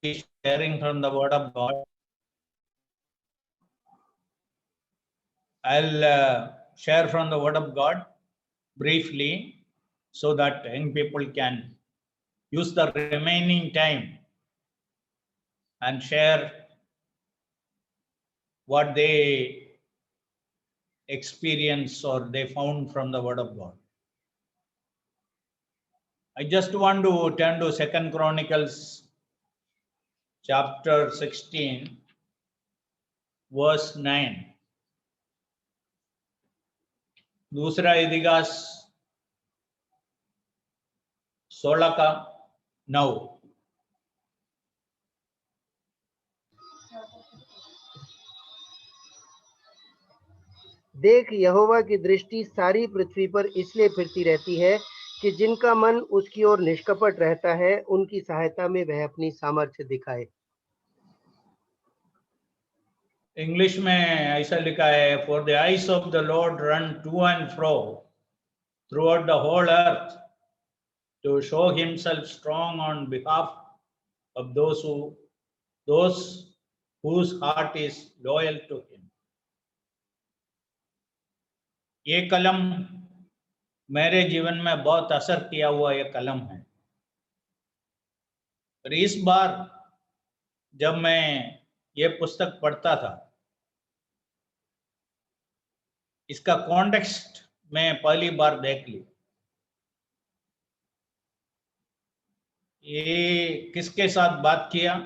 be sharing from the Word of God. I'll share from the Word of God briefly so that young people can use the remaining time and share what they experience or they found from the Word of God. I just want to turn to 2 Chronicles chapter 16, verse 9. दूसरा इतिहास 16 का 9. देख, यहोवा की दृष्टि सारी पृथ्वी पर इसलिए फिरती रहती है कि जिनका मन उसकी ओर निष्कपट रहता है, उनकी सहायता में वह अपनी सामर्थ्य दिखाए। इंग्लिश में ऐसा लिखा है, for the eyes of the Lord run to and fro throughout the whole earth to show himself strong on behalf of those whose heart is loyal to him. ये कलम मेरे जीवन में बहुत असर किया हुआ ये कलम है। और इस बार जब मैं ये पुस्तक पढ़ता था, इसका कॉन्टेक्स्ट में पहली बार देख ली। ये किसके साथ बात किया,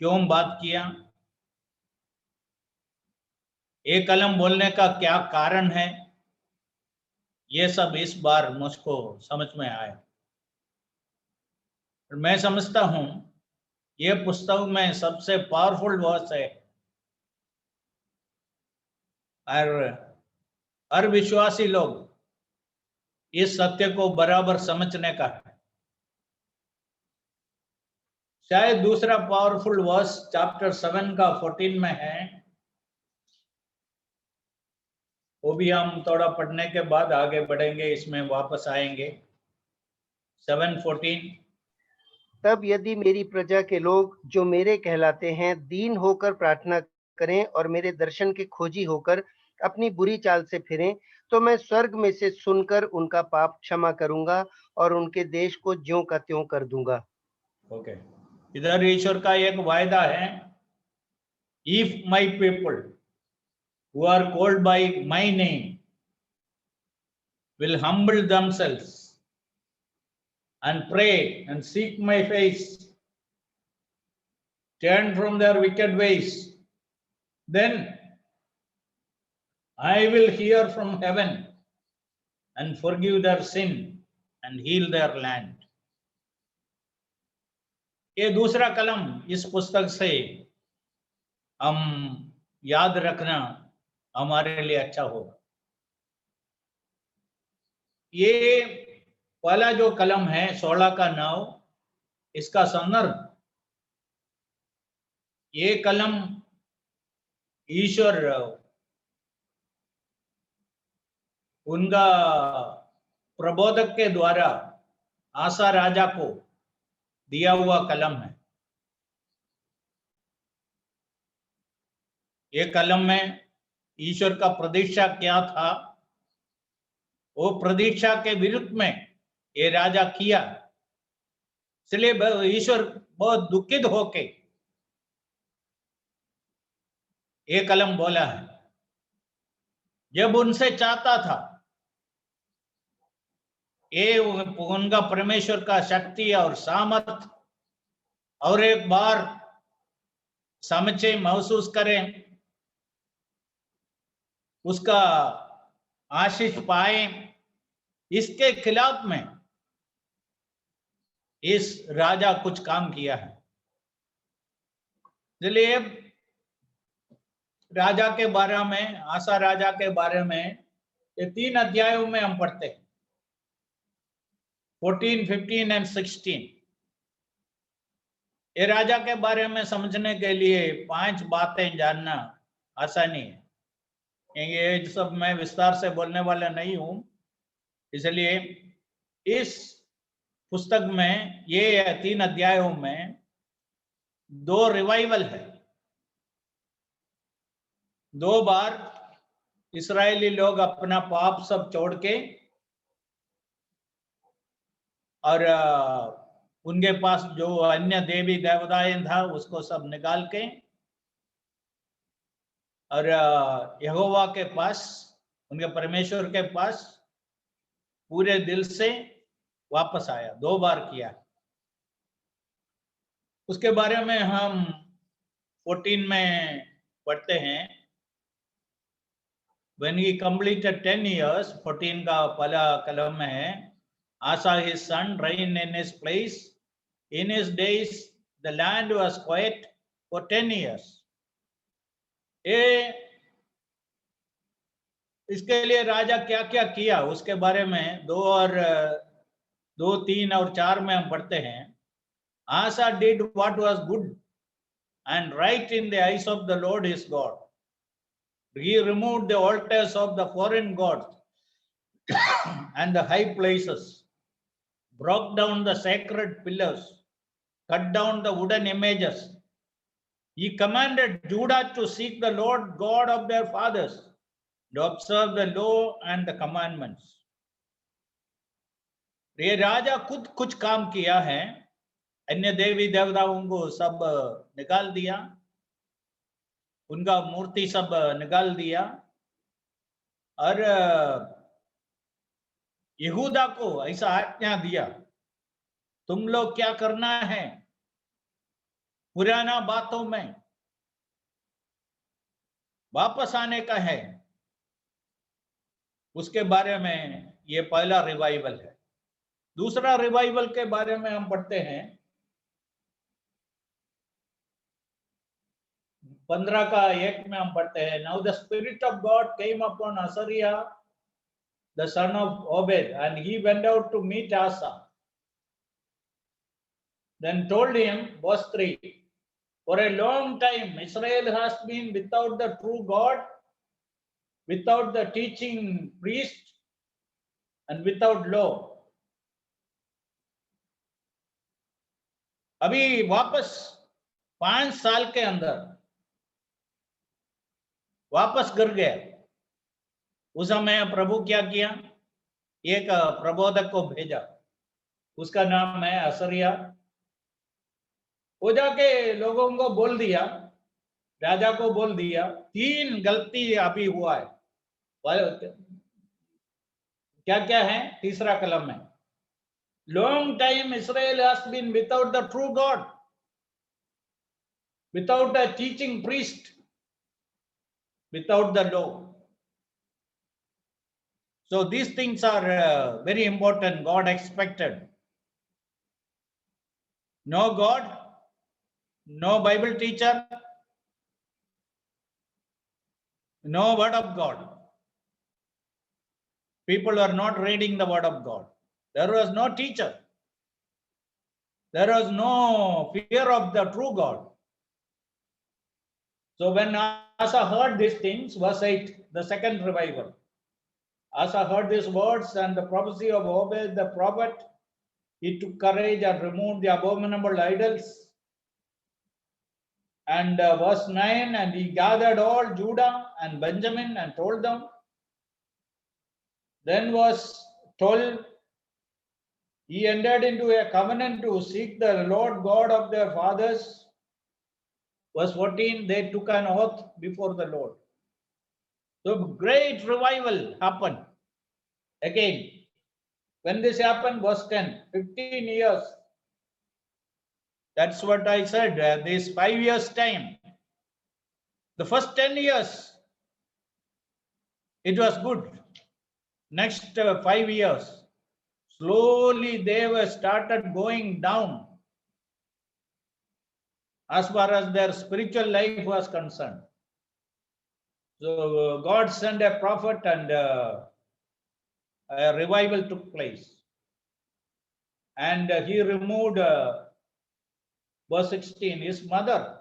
क्यों बात किया, ये कलम बोलने का क्या कारण है, ये सब इस बार मुझको समझ में आया। और मैं समझता हूं ये पुस्तक में सबसे पावरफुल वर्स है और हर विश्वासी लोग इस सत्य को बराबर समझने का है। शायद दूसरा पावरफुल वर्स चैप्टर 7 का 14 में है, वो भी हम थोड़ा पढ़ने के बाद आगे बढ़ेंगे, इसमें वापस आएंगे। 7:14। तब यदि मेरी प्रजा के लोग जो मेरे कहलाते हैं दीन होकर प्रार्थना करें और मेरे दर्शन के खोजी होकर अपनी बुरी चाल से फिरें, तो मैं स्वर्ग में से सुनकर उनका पाप क्षमा करूंगा और उनके देश को ज्यों का त्यों कर दूंगा। ओके, इधर ईश्वर का एक वायदा है, if my people who are called by my name will humble themselves and pray and seek my face, turn from their wicked ways, then I will hear from heaven and forgive their sin and heal their land. ये दूसरा कलम इस पुस्तक से हम याद रखना हमारे लिए अच्छा होगा। ये पहला जो कलम है 16 का 9, इसका संदर्भ, ये कलम ईश्वर उनका प्रबोधक के द्वारा आसा राजा को दिया हुआ कलम है। ये कलम में ईश्वर का प्रतीक्षा क्या था, वो प्रतीक्षा के विरुद्ध में ये राजा किया, इसलिए ईश्वर बहुत दुखित होके ये कलम बोला है। जब उनसे चाहता था ये उनका परमेश्वर का शक्ति और सामर्थ और एक बार समझे, महसूस करें, उसका आशीष पाए, इसके खिलाफ में इस राजा कुछ काम किया है। इसलिए राजा के बारे में, आसा राजा के बारे में ये 3 अध्यायों में हम पढ़ते हैं, 14, 15 एंड 16। ये राजा के बारे में समझने के लिए 5 बातें जानना आसानी है। ये सब मैं विस्तार से बोलने वाला नहीं हूं, इसलिए इस पुस्तक में ये 3 अध्यायों में दो रिवाइवल है। दो बार इस्राएली लोग अपना पाप सब छोड़ के और उनके पास जो अन्य देवी देवताएं था उसको सब निकाल के और यहोवा के पास, उनके परमेश्वर के पास पूरे दिल से वापस आया। दो बार किया। उसके बारे में हम 14 में पढ़ते हैं। When he completed 10 years, 14 का पहला कलम में है, Asa his son reigned in his place. In his days, the land was quiet for 10 years. ये इसके लिए राजा क्या क्या किया उसके बारे में 2, 3 और 4 में हम पढ़ते हैं। Asa did what was good and right in the eyes of the Lord his God. He removed the altars of the foreign gods and the high places, broke down the sacred pillars, cut down the wooden images. He commanded Judah to seek the Lord God of their fathers, to observe the law and the commandments. ये राजा खुद कुछ काम किया है, अन्य देवी देवताओं को सब निकाल दिया, उनका मूर्ति सब निकाल दिया और यहूदा को ऐसा आज्ञा दिया, तुम लोग क्या करना है, पुराना बातों में वापस आने का है। उसके बारे में ये पहला रिवाइवल है। दूसरा रिवाइवल के बारे में हम पढ़ते हैं 15 का 1 में हम पढ़ते हैं। Now the spirit of God came upon Azariah, the son of Obed, and he went out to meet Asa. Then told him, verse 3, for a long time Israel has been without the true God, without the teaching priest, and without law. अभी वापस 5 साल के अंदर वापस गिर गया। उस समय प्रभु क्या किया, एक प्रबोधक को भेजा, उसका नाम है असरिया। वो जाके लोगों को बोल दिया, राजा को बोल दिया, 3 गलती अभी हुआ है। क्या क्या है तीसरा कलम में, long time Israel has been without the true God, without a teaching priest, without the law. So these things are very important. God expected. No God, no Bible teacher, no word of God. People are not reading the word of God. There was no teacher. There was no fear of the true God. So when Asa heard these things, verse 8, the second revival, Asa heard these words and the prophecy of Obed the prophet. He took courage and removed the abominable idols. And verse 9, and he gathered all Judah and Benjamin and told them. Then verse 12, he entered into a covenant to seek the Lord God of their fathers. Verse 14, they took an oath before the Lord. So great revival happened again. When this happened, verse 10, 15 years. That's what I said, this 5 years time. The first 10 years, it was good. Next 5 years, slowly they were started going down as far as their spiritual life was concerned. So God sent a prophet and a revival took place. And he removed, verse 16, his mother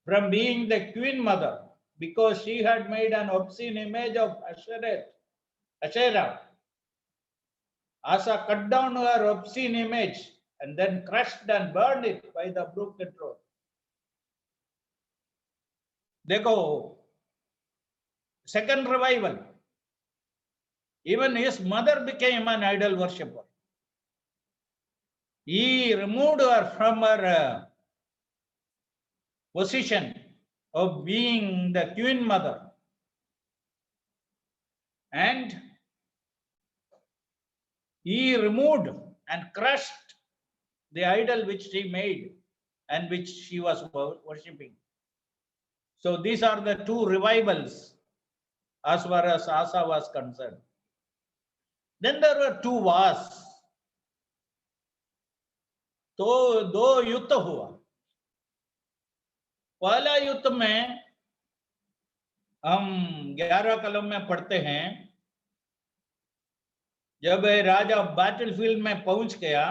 from being the queen mother, because she had made an obscene image of Asherah. Asa cut down her obscene image and then crushed and burned it by the broken rod. देखो, second revival, even his mother became an idol worshipper. He removed her from her position of being the queen mother, and he removed and crushed the idol which she made and which she was worshipping. So these are the two revivals as far as Asa was concerned. Then there were two wars. तो दो युद्ध हुआ. पहला युद्ध में हम 11 कलम में पढ़ते हैं, जब राजा बैटलफील्ड में पहुंच गया,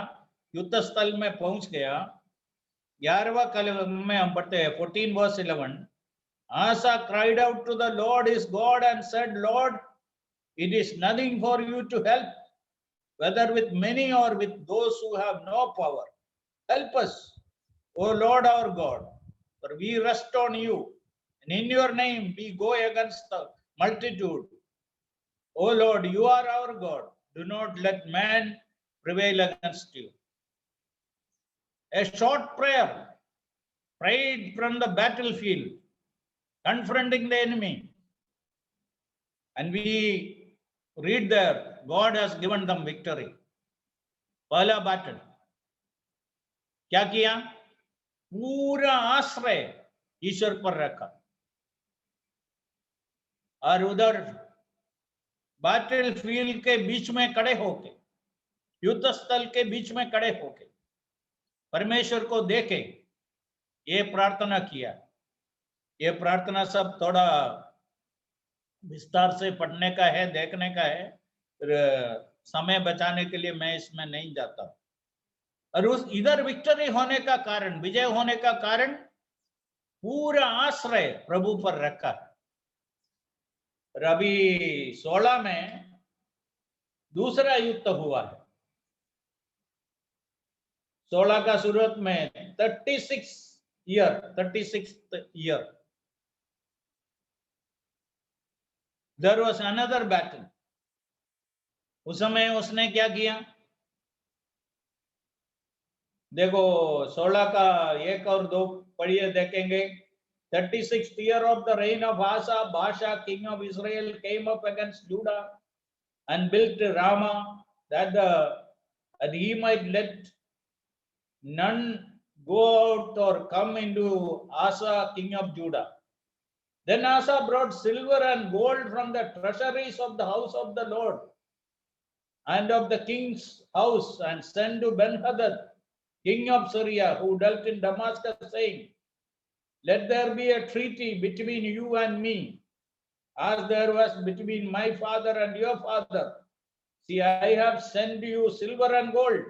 युद्ध स्थल में पहुंच गया, 11वां कलम में हम पढ़ते हैं 14 verse 11. Asa cried out to the Lord his God and said, Lord, it is nothing for you to help, whether with many or with those who have no power. Help us, O Lord our God, for we rest on you, and in your name we go against the multitude. O Lord, you are our God. Do not let man prevail against you. A short prayer prayed from the battlefield, confronting the enemy. And we read there, God has given them victory. पहला battle क्या किया? पूरा आश्रय ईश्वर पर रखा, और उधर battle field के बीच में खड़े होके, युद्ध स्थल के बीच में खड़े होके परमेश्वर को देखे ये प्रार्थना किया. ये प्रार्थना सब थोड़ा विस्तार से पढ़ने का है, देखने का है, समय बचाने के लिए मैं इसमें नहीं जाता. और उस इधर विक्ट्री होने का कारण, विजय होने का कारण, पूरा आश्रय प्रभु पर रखा. रवि 16 में दूसरा युद्ध हुआ है. 16 का शुरुआत में 36th year there was another battle. उस समय उसने क्या किया? देखो 16 का 1 और 2 पढ़िए, देखेंगे. 36th year of the reign of Asa, Baasha king of Israel came up against Judah and built Ramah, that he might let none go out or come into Asa king of Judah. Then Asa brought silver and gold from the treasuries of the house of the Lord and of the king's house, and sent to Ben-Hadad, king of Syria, who dwelt in Damascus, saying, Let there be a treaty between you and me, as there was between my father and your father. See, I have sent you silver and gold.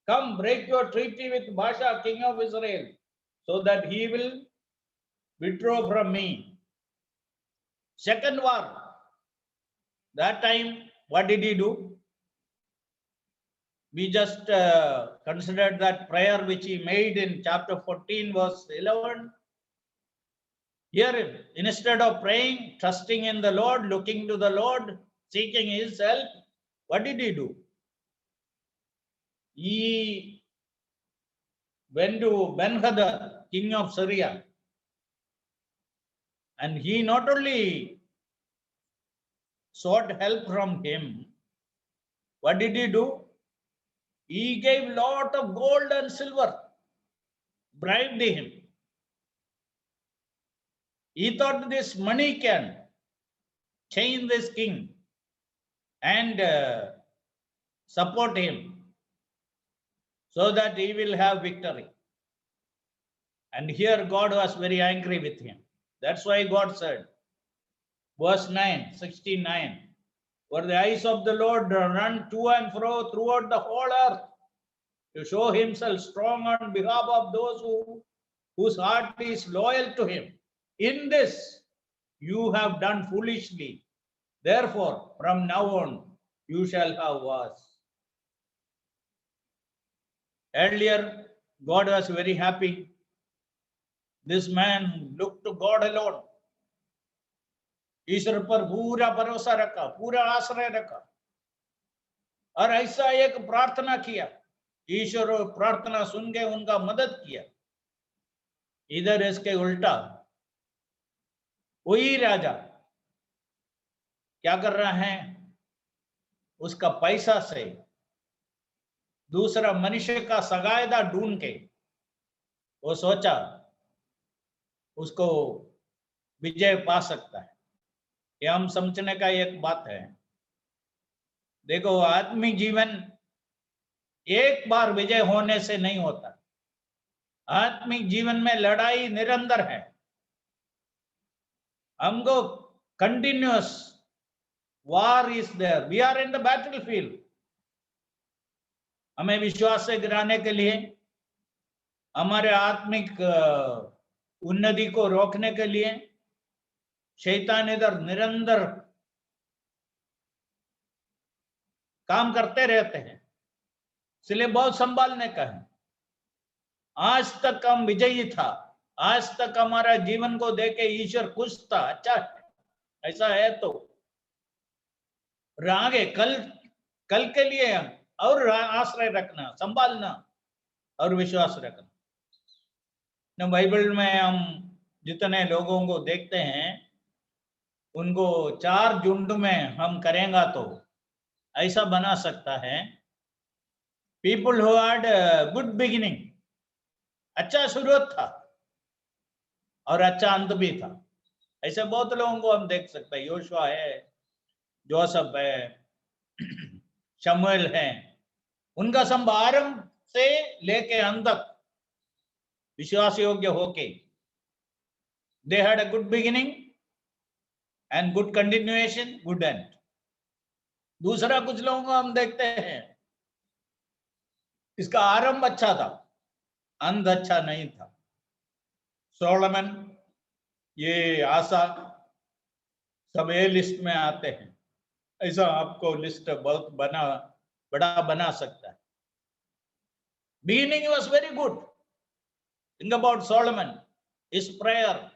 Come, break your treaty with Baasha, king of Israel, so that he will withdraw from me. Second war. That time, what did he do? We just considered that prayer which he made in chapter 14, verse 11. Here, instead of praying, trusting in the Lord, looking to the Lord, seeking his help, what did he do? He went to Ben-Hadad, king of Syria, and he not only sought help from him, what did he do? He gave lot of gold and silver, bribed him. He thought this money can change this king and support him so that he will have victory. And here God was very angry with him. That's why God said, verse 9, 69, for the eyes of the Lord run to and fro throughout the whole earth to show himself strong on behalf of those whose heart is loyal to him. In this you have done foolishly. Therefore, from now on, you shall have wars. Earlier, God was very happy. This man looked to God alone. ईश्वर पर पूरा भरोसा रखा, पूरा आश्रय रखा और ऐसा एक प्रार्थना किया। ईश्वर प्रार्थना सुन के उनका मदद किया। इधर इसके उल्टा वही राजा क्या कर रहा है, उसका पैसा से दूसरा मनुष्य का सगायदा ढूंढ के वो सोचा उसको विजय पा सकता है। ये हम समझने का एक बात है। देखो, आदमी जीवन एक बार विजय होने से नहीं होता। आत्मिक जीवन में लड़ाई निरंतर है। हमको continuous war is there, we are in the battlefield. हमें विश्वास से गिराने के लिए, हमारे आत्मिक उन्नति को रोकने के लिए शैतान इधर निरंतर काम करते रहते हैं। इसलिए बहुत संभालने का है। आज तक हम विजयी था, आज तक हमारा जीवन को देखे ईश्वर खुश था, अच्छा है। ऐसा है तो आगे कल के लिए और आश्रय रखना, संभालना और विश्वास रखना। बाइबल में हम जितने लोगों को देखते हैं उनको 4 झुंड में हम करेंगे तो ऐसा बना सकता है। People who had good beginning, अच्छा शुरुआत था और अच्छा अंत भी था। ऐसे बहुत लोगों को हम देख सकते हैं। योशुआ है, जोसेफ है, शमूएल है। उनका आरंभ से लेके अंत तक विश्वास योग्य होके they had a good beginning and good continuation, good and. दूसरा कुछ लोगों को हम देखते हैं इसका आरंभ अच्छा था, अंत अच्छा नहीं था। सोलोमन, ये आसा, सब ये लिस्ट में आते हैं। ऐसा आपको लिस्ट बहुत बड़ा बना सकता है। Beginning was very good. Think about Solomon, his prayer.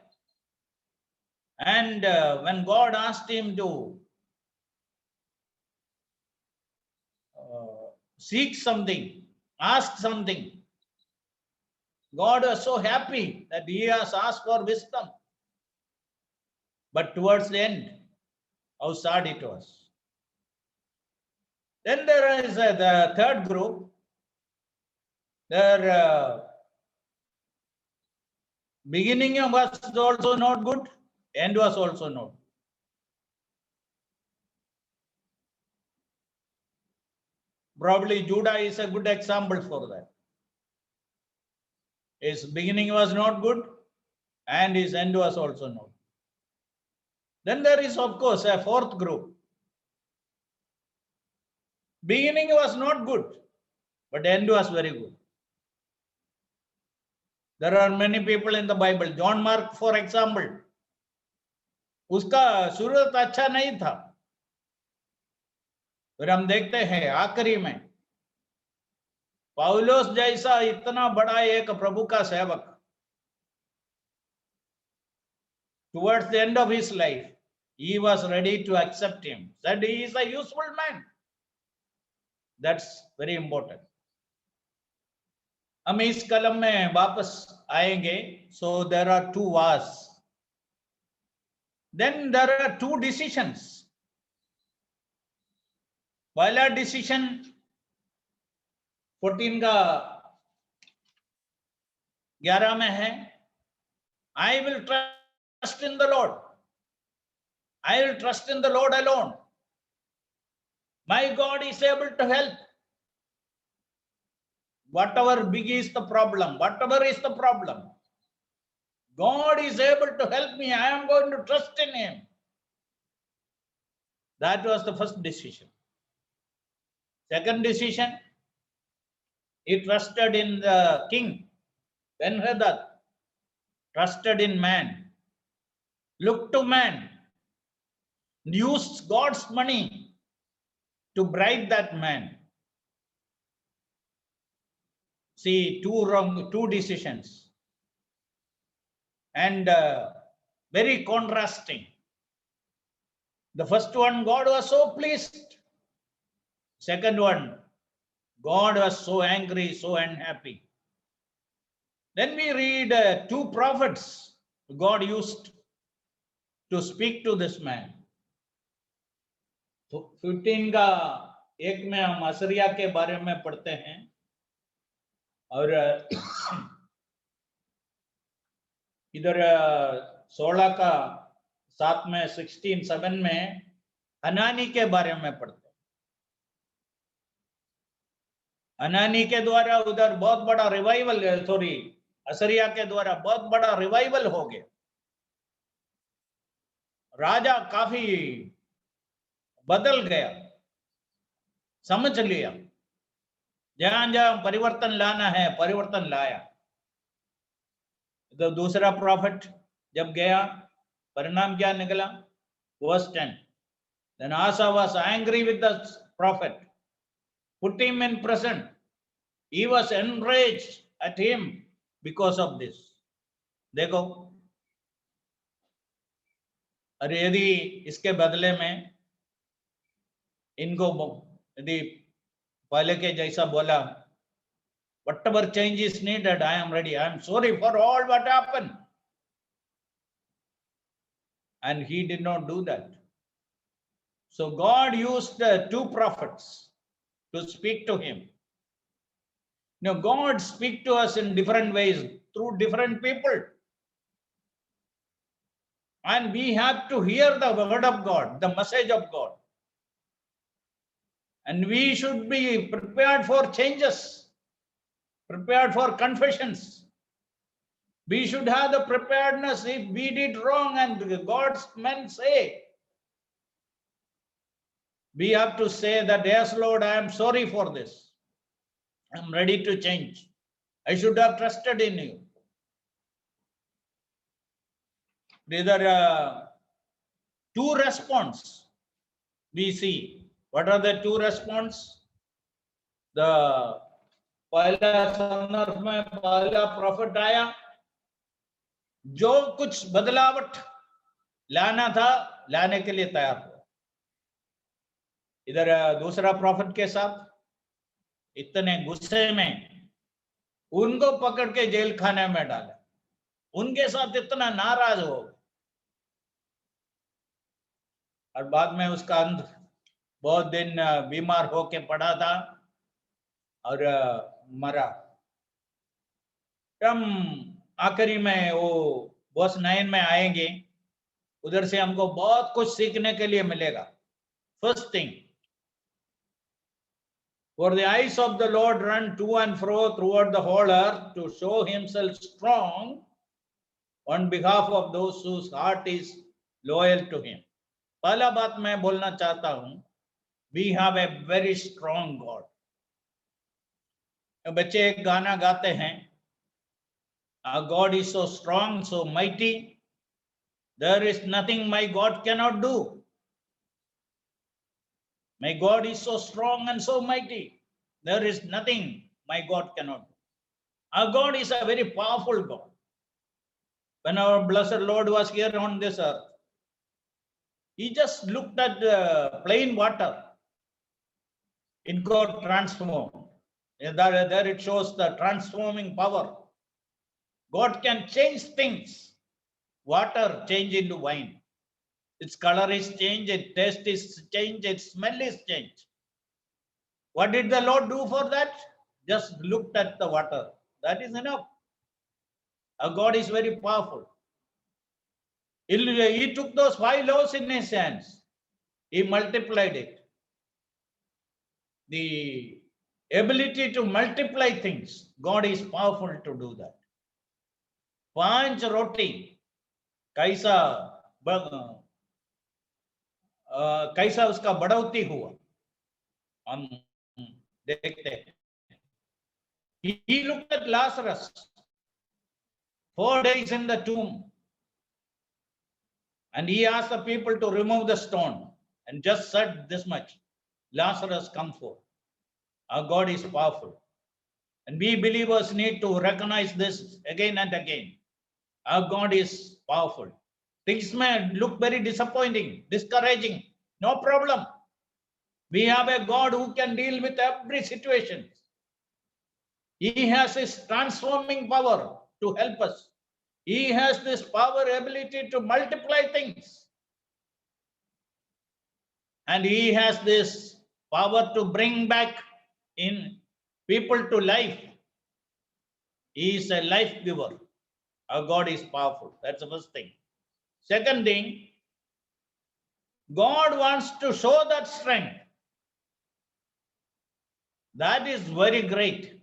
And when God asked him to seek something, ask something, God was so happy that he has asked for wisdom. But towards the end, how sad it was. Then there is the third group. Their beginning was also not good, end was also not. Probably Judah is a good example for that. His beginning was not good and his end was also not. Then there is, of course, a fourth group. Beginning was not good, but end was very good. There are many people in the Bible. John Mark, for example, उसका शुरुआत अच्छा नहीं था, फिर हम देखते हैं आखिरी में पौलुस जैसा इतना बड़ा एक प्रभु का सेवक, towards the end of his life, he was ready to accept him, said he is a useful man. That's very important. हम इस कलम में वापस आएंगे. So there are 2 wars. Then there are 2 decisions. पहला डिसीजन 14 का 11 में है, I will trust in the Lord. I will trust in the Lord alone. My God is able to help. Whatever big is the problem, whatever is the problem, God is able to help me. I am going to trust in him. That was the first decision. Second decision, he trusted in the king. Ben-Hadad trusted in man, looked to man, used God's money to bribe that man. see two decisions, and very contrasting. The first one, God was so pleased. Second one, God was so angry, so unhappy. Then we read two prophets God used to speak to this man. तो 15 का एक में हम असरिया के बारे में पढ़ते हैं, और इधर 16 का 7 में 16:7 में हनानी के बारे में पढ़ते हैं। हनानी के द्वारा उधर बहुत बड़ा रिवाइवल, असरिया के द्वारा बहुत बड़ा रिवाइवल हो गया। राजा काफी बदल गया, समझ लिया जहां जहां परिवर्तन लाना है, परिवर्तन लाया। तो दूसरा प्रॉफिट जब गया, परिणाम क्या निकला? Verse 10. Then Asa was angry with the prophet, put him in prison. He was enraged at him because of this. देखो, अरे यदि इसके बदले में इनको यदि पहले के जैसा बोला, whatever change is needed, I am ready. I am sorry for all what happened. And he did not do that. So God used two prophets to speak to him. Now God speaks to us in different ways through different people. And we have to hear the word of God, the message of God. And we should be prepared for changes, prepared for confessions. We should have the preparedness if we did wrong and God's men say. We have to say that, yes, Lord, I am sorry for this. I'm ready to change. I should have trusted in you. These are two responses we see. What are the two responses? The पहला संदर्भ में पहला profit आया, जो कुछ बदलावट लाना था लाने के लिए तैयार हुआ। इधर दूसरा प्रॉफिट के साथ इतने गुस्से में उनको पकड़ के जेल खाने में डाला, उनके साथ इतना नाराज हो, और बाद में उसका अंत बहुत दिन बीमार होके पड़ा था और मरा। हम आखिरी में वो वर्स 9 में आएंगे, उधर से हमको बहुत कुछ सीखने के लिए मिलेगा। First thing, for the eyes of the Lord run to and fro throughout the whole earth to show himself strong on behalf of those whose heart is loyal to him. पहला बात मैं बोलना चाहता हूं, we have a very strong God. बच्चे एक गाना गाते हैं, our God is so strong, so mighty, there is nothing my God cannot do. My God is so strong and so mighty, there is nothing my God cannot do. Our God is a very powerful God. When our blessed Lord was here on this earth, he just looked at the plain water. It got transformed. There it shows the transforming power. God can change things. Water change into wine. Its color is changed, its taste is changed, its smell is changed. What did the Lord do for that? Just looked at the water. That is enough. Our God is very powerful. He took those 5 loaves in his hands. He multiplied it. The ability to multiply things, God is powerful to do that. 5 रोटी कैसा उसका बढ़ोतरी हुआ हम देखते हैं। He looked at Lazarus, 4 days in the tomb, and he asked the people to remove the stone and just said this much, Lazarus come forth. Our God is powerful. And we believers need to recognize this again and again. Our God is powerful. Things may look very disappointing, discouraging. No problem. We have a God who can deal with every situation. He has his transforming power to help us. He has this power, ability to multiply things. And he has this power to bring back in people to life. He is a life giver. Our God is powerful. That's the first thing. Second thing, God wants to show that strength. That is very great.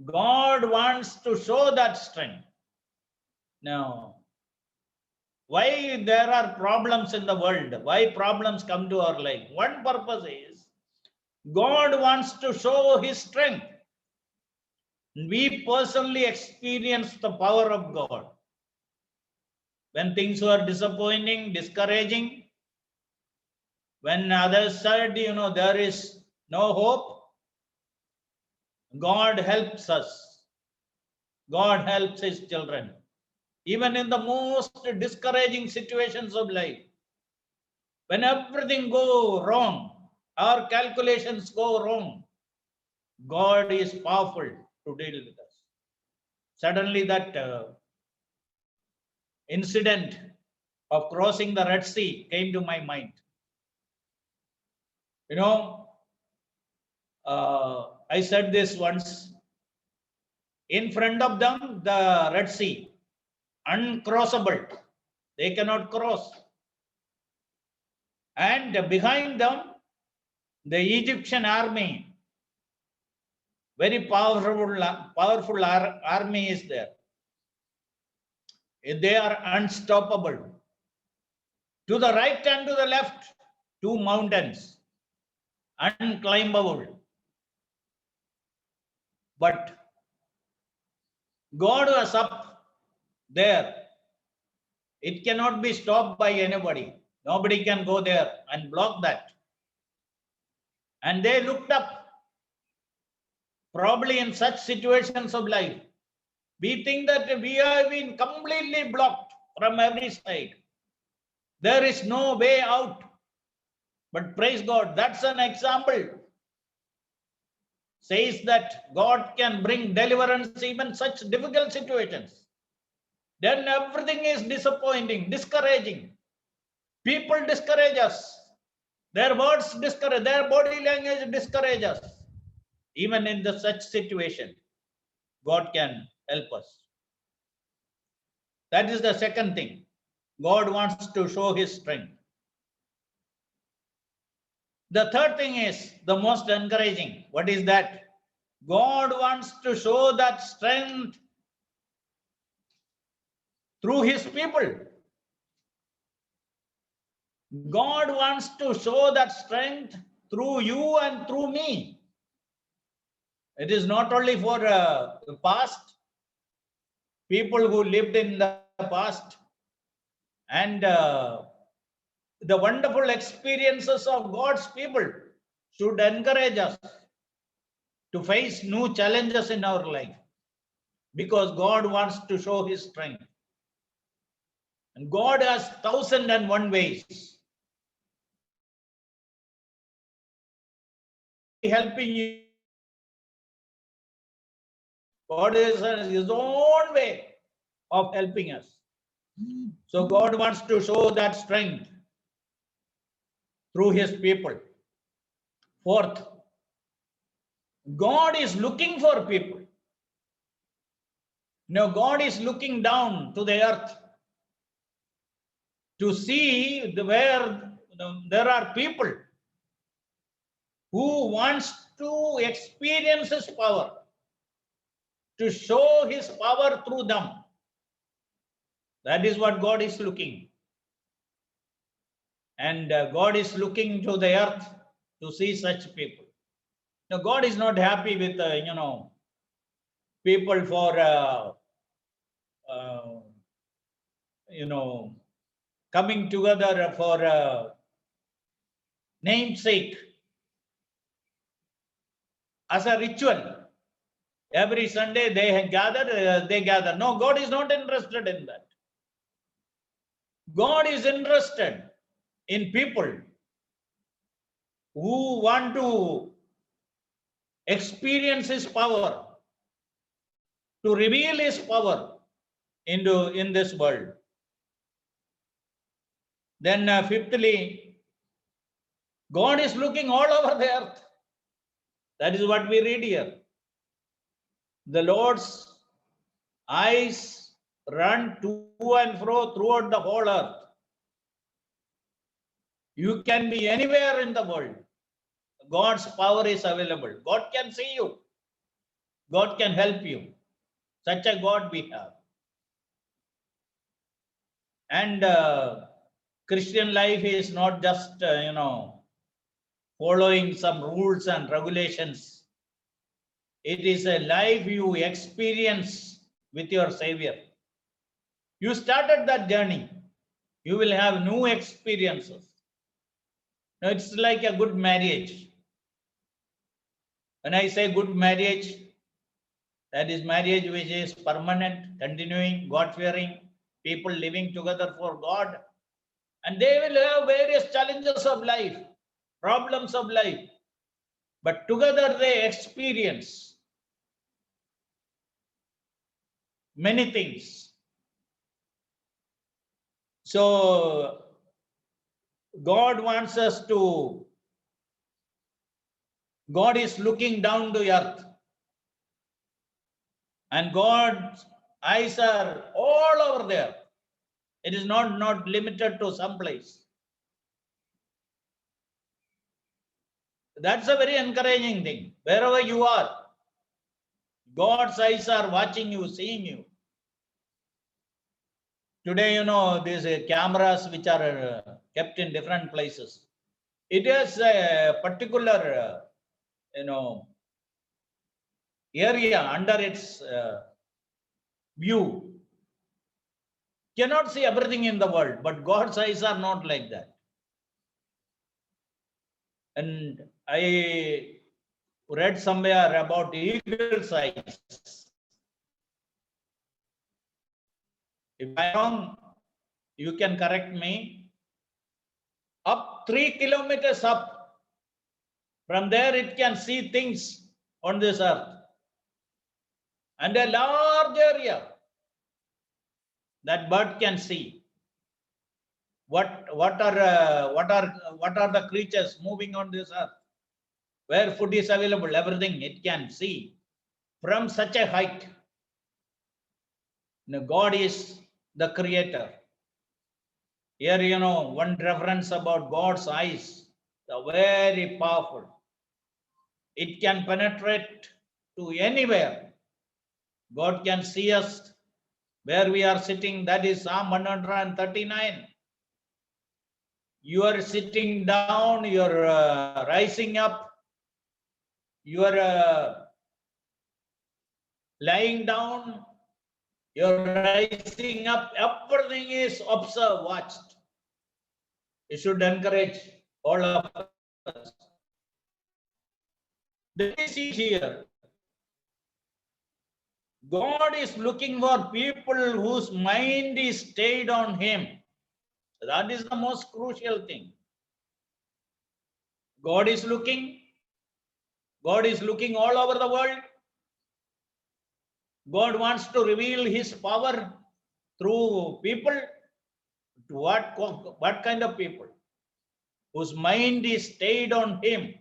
God wants to show that strength. Now, why there are problems in the world? Why problems come to our life? One purpose is God wants to show his strength. We personally experience the power of God. When things were disappointing, discouraging, when others said, there is no hope, God helps us. God helps his children. Even in the most discouraging situations of life, when everything goes wrong, our calculations go wrong, God is powerful to deal with us. Suddenly that incident of crossing the Red Sea came to my mind. I said this once. In front of them, the Red Sea, uncrossable. They cannot cross. And behind them, the Egyptian army, very powerful army is there. They are unstoppable. To the right and to the left, two mountains, unclimbable. But God was up there. It cannot be stopped by anybody. Nobody can go there and block that. And they looked up. Probably in such situations of life, we think that we have been completely blocked from every side. There is no way out. But praise God, that's an example. Says that God can bring deliverance even such difficult situations. Then everything is disappointing, discouraging. People discourage us. Their words discourage, their body language discourage us. Even in such situation, God can help us. That is the second thing. God wants to show his strength. The third thing is the most encouraging. What is that? God wants to show that strength through his people. God wants to show that strength through you and through me. It is not only for the past, people who lived in the past, and the wonderful experiences of God's people should encourage us to face new challenges in our life, because God wants to show his strength. And God has 1,001 ways helping you. God is his own way of helping us. So God wants to show that strength through his people. Fourth, God is looking for people. God is looking down to the earth to see where there are people who wants to experience his power, to show his power through them. That is what God is looking. And God is looking to the earth to see such people. Now, God is not happy with, people for, coming together for namesake, as a ritual. Every Sunday they gather. No, God is not interested in that. God is interested in people who want to experience His power, to reveal His power in this world. Then fifthly, God is looking all over the earth. That is what we read here. The Lord's eyes run to and fro throughout the whole earth. You can be anywhere in the world. God's power is available. God can see you. God can help you. Such a God we have. And Christian life is not just, following some rules and regulations. It is a life you experience with your Savior. You started that journey. You will have new experiences. Now, it's like a good marriage. When I say good marriage, that is marriage which is permanent, continuing, God-fearing, people living together for God. And they will have various challenges of life, problems of life. But together they experience many things. So God wants us to, God is looking down to earth. And God's eyes are all over there. It is not limited to some place. That's a very encouraging thing. Wherever you are, God's eyes are watching you, seeing you. Today, these cameras which are kept in different places. It is a particular, area under its view. Cannot see everything in the world, but God's eyes are not like that. And I read somewhere about eagle's eyes. If I'm wrong, you can correct me. Up 3 kilometers up, from there it can see things on this earth. And a large area that bird can see. What are the creatures moving on this earth? Where food is available, everything it can see from such a height. God is the creator. Here, one reference about God's eyes, very powerful. It can penetrate to anywhere. God can see us where we are sitting. That is Psalm 139. You are sitting down, you are rising up, you are lying down, you are rising up. Everything is observed, watched. It should encourage all of us. Let me see here. God is looking for people whose mind is stayed on Him. That is the most crucial thing. God is looking all over the world. God wants to reveal His power through people. What kind of people? Whose mind is stayed on Him,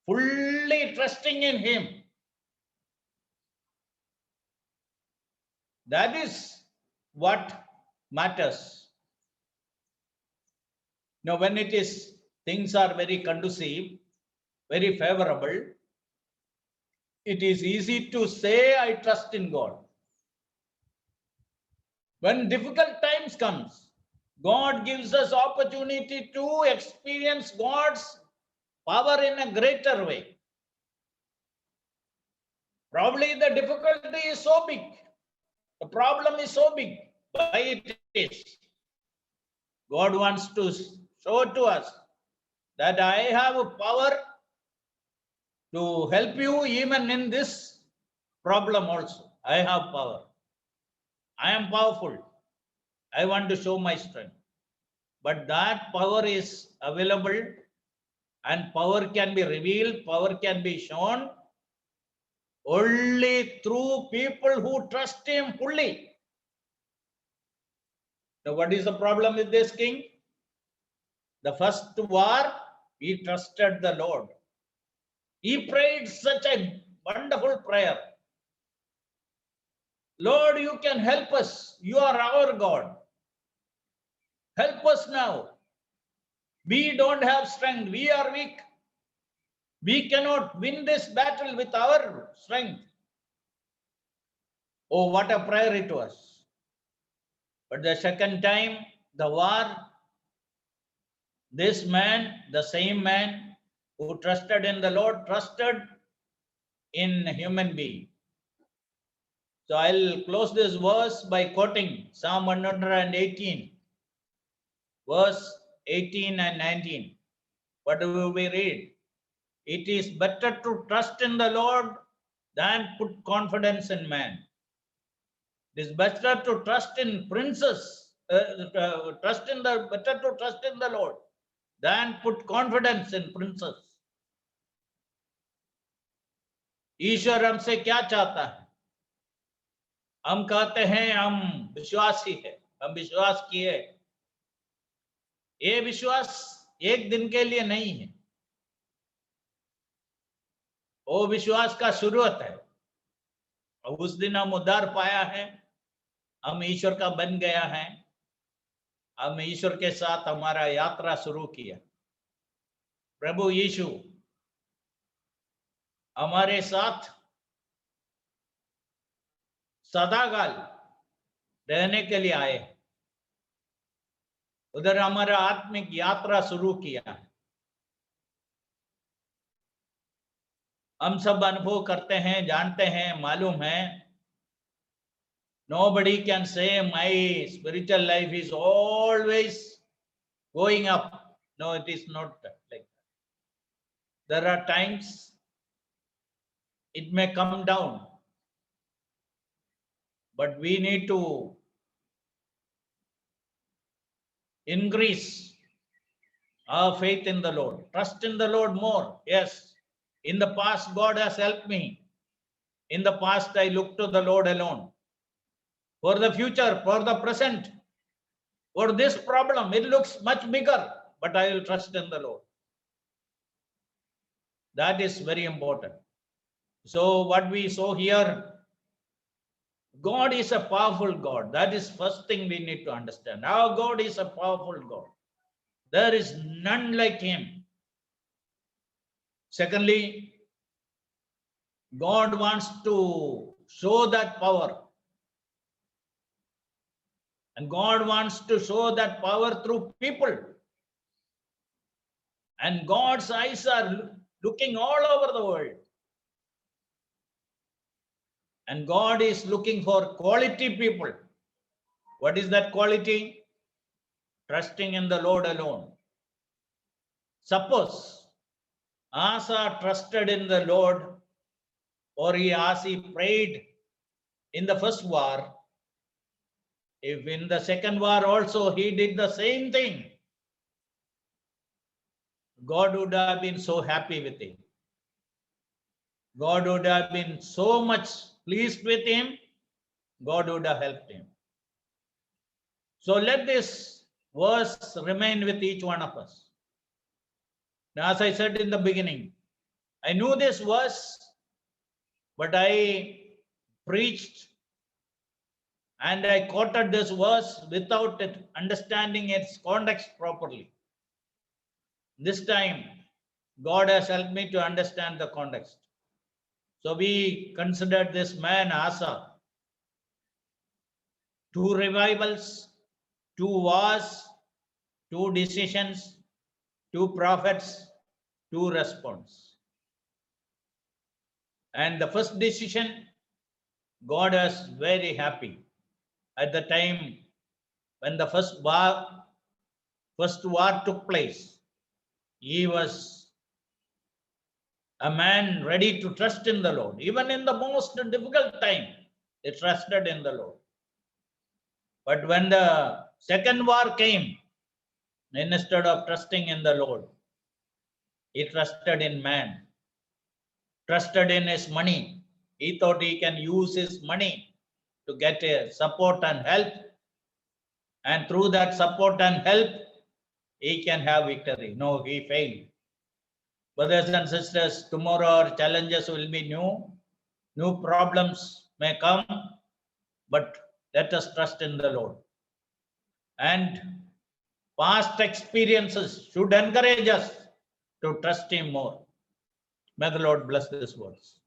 fully trusting in Him. That is what matters. Now, when things are very conducive, very favorable, it is easy to say, I trust in God. When difficult times comes, God gives us opportunity to experience God's power in a greater way. Probably the difficulty is so big, the problem is so big. Why it is? God wants to show to us that I have a power to help you even in this problem also. I have power. I am powerful. I want to show my strength. But that power is available, and power can be revealed, power can be shown only through people who trust him fully. Now, what is the problem with this king? The first war, he trusted the Lord. He prayed such a wonderful prayer. Lord, you can help us. You are our God. Help us now. We don't have strength. We are weak. We cannot win this battle with our strength. Oh, what a prayer it was. But the second time, the war, this man, the same man who trusted in the Lord, trusted in human being. So I'll close this verse by quoting Psalm 118, verse 18 and 19. What do we read? It is better to trust in the Lord than put confidence in man. It is better to trust in princes, better to trust in the Lord than put confidence in princes. ईश्वर हमसे क्या चाहता है? हम कहते हैं हम विश्वासी है, हम विश्वास किए. ये विश्वास एक दिन के लिए नहीं है, वो विश्वास का शुरुआत है. और उस दिन हम उद्धार पाया है, हम ईश्वर का बन गया है, हम ईश्वर के साथ हमारा यात्रा शुरू किया. प्रभु यीशु हमारे साथ सदाकाल रहने के लिए आए, उधर हमारा आत्मिक यात्रा शुरू किया. हम सब अनुभव करते हैं, जानते हैं, मालूम है. Nobody can say my spiritual life is always going up. No, it is not like that. There are times it may come down, but we need to increase our faith in the Lord, trust in the Lord more. Yes, in the past God has helped me. In the past I look to the Lord alone. For the future, for the present, for this problem, it looks much bigger, but I will trust in the Lord. That is very important. So what we saw here, God is a powerful God. That is first thing we need to understand. Our God is a powerful God. There is none like him. Secondly, God wants to show that power. And God wants to show that power through people. And God's eyes are looking all over the world. And God is looking for quality people. What is that quality? Trusting in the Lord alone. Suppose Asa trusted in the Lord, or as he prayed in the first war, if in the second war also he did the same thing, God would have been so happy with him. God would have been so much pleased with him. God would have helped him. So let this verse remain with each one of us. Now, as I said in the beginning, I knew this verse, but I preached and I quoted this verse without understanding its context properly. This time, God has helped me to understand the context. So we considered this man Asa. 2 revivals, 2 wars, 2 decisions, 2 prophets, 2 response. And the first decision, God was very happy. At the time when the first war took place, he was a man ready to trust in the Lord. Even in the most difficult time, he trusted in the Lord. But when the second war came, instead of trusting in the Lord, he trusted in man, trusted in his money. He thought he can use his money to get a support and help. And through that support and help, he can have victory. No, he failed. Brothers and sisters, tomorrow our challenges will be new. New problems may come, but let us trust in the Lord. And past experiences should encourage us to trust Him more. May the Lord bless these words.